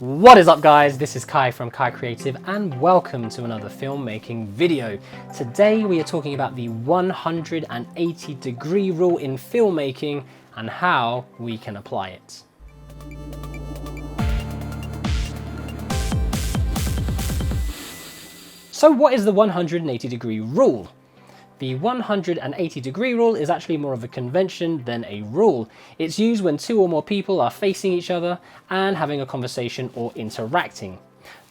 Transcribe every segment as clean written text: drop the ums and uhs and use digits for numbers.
What is up guys, this is Kai from KaiCreative and welcome to another filmmaking video. Today we are talking about the 180-degree rule in filmmaking and how we can apply it. So what is the 180-degree rule? The 180-degree rule is actually more of a convention than a rule. It's used when two or more people are facing each other and having a conversation or interacting.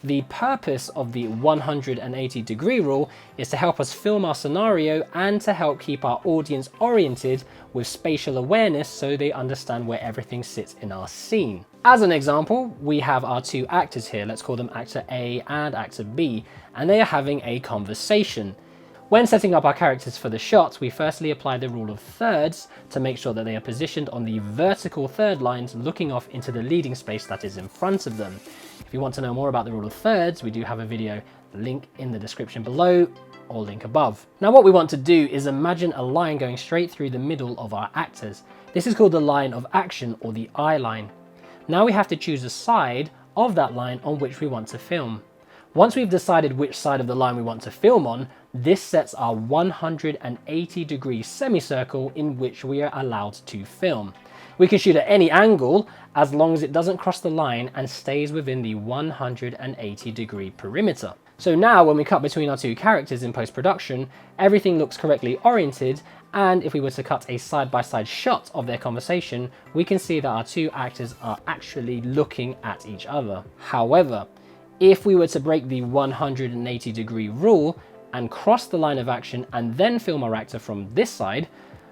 The purpose of the 180-degree rule is to help us film our scenario and to help keep our audience oriented with spatial awareness so they understand where everything sits in our scene. As an example, we have our two actors here. Let's call them actor A and actor B, and they are having a conversation. When setting up our characters for the shots, we firstly apply the rule of thirds to make sure that they are positioned on the vertical third lines looking off into the leading space that is in front of them. If you want to know more about the rule of thirds, we do have a video, link in the description below or link above. Now what we want to do is imagine a line going straight through the middle of our actors. This is called the line of action or the eye line. Now we have to choose a side of that line on which we want to film. Once we've decided which side of the line we want to film on, this sets our 180-degree semicircle in which we are allowed to film. We can shoot at any angle as long as it doesn't cross the line and stays within the 180-degree perimeter. So now when we cut between our two characters in post-production, everything looks correctly oriented, and if we were to cut a side-by-side shot of their conversation, we can see that our two actors are actually looking at each other. However, if we were to break the 180-degree rule and cross the line of action and then film our actor from this side,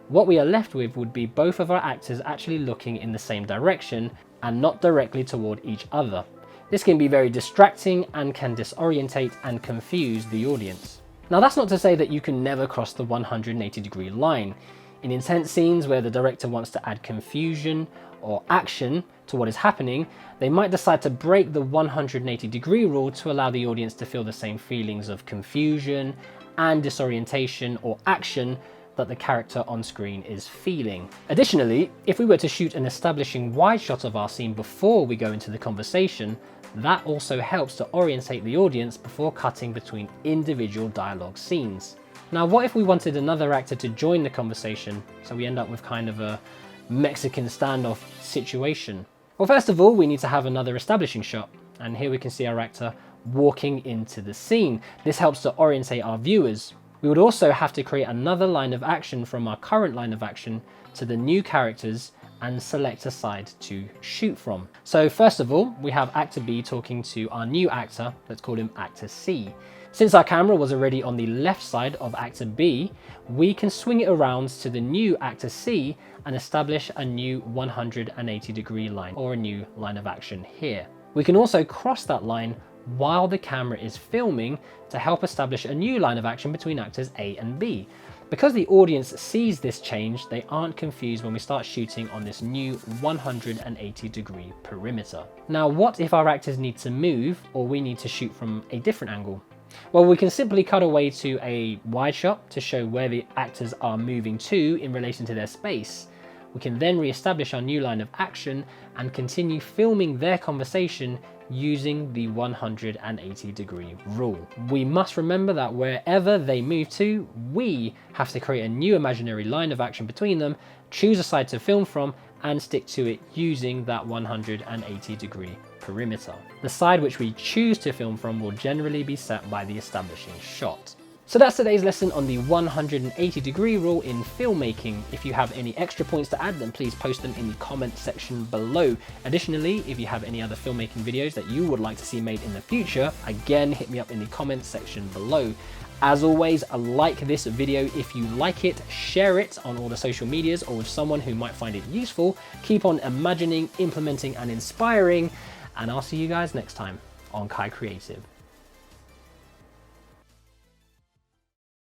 what we are left with would be both of our actors actually looking in the same direction and not directly toward each other. This can be very distracting and can disorientate and confuse the audience. Now that's not to say that you can never cross the 180-degree line. In intense scenes where the director wants to add confusion or action to what is happening, they might decide to break the 180-degree rule to allow the audience to feel the same feelings of confusion and disorientation or action that the character on screen is feeling. Additionally, if we were to shoot an establishing wide shot of our scene before we go into the conversation, that also helps to orientate the audience before cutting between individual dialogue scenes. Now, what if we wanted another actor to join the conversation, so we end up with kind of a Mexican standoff situation? Well, first of all, we need to have another establishing shot, and here we can see our actor walking into the scene. This helps to orientate our viewers. We would also have to create another line of action from our current line of action to the new characters and select a side to shoot from. So first of all, we have actor B talking to our new actor, let's call him actor C. Since our camera was already on the left side of actor B, we can swing it around to the new actor C and establish a new 180-degree line or a new line of action here. We can also cross that line while the camera is filming to help establish a new line of action between actors A and B. Because the audience sees this change, they aren't confused when we start shooting on this new 180-degree perimeter. Now, what if our actors need to move or we need to shoot from a different angle? Well, we can simply cut away to a wide shot to show where the actors are moving to in relation to their space. We can then re-establish our new line of action and continue filming their conversation using the 180-degree rule. We must remember that wherever they move to, we have to create a new imaginary line of action between them, choose a side to film from, and stick to it using that 180-degree perimeter. The side which we choose to film from will generally be set by the establishing shot. So that's today's lesson on the 180-degree rule in filmmaking. If you have any extra points to add, then please post them in the comment section below. Additionally, if you have any other filmmaking videos that you would like to see made in the future, again, hit me up in the comment section below. As always, like this video if you like it, share it on all the social medias or with someone who might find it useful. Keep on imagining, implementing, and inspiring, and I'll see you guys next time on KaiCreative.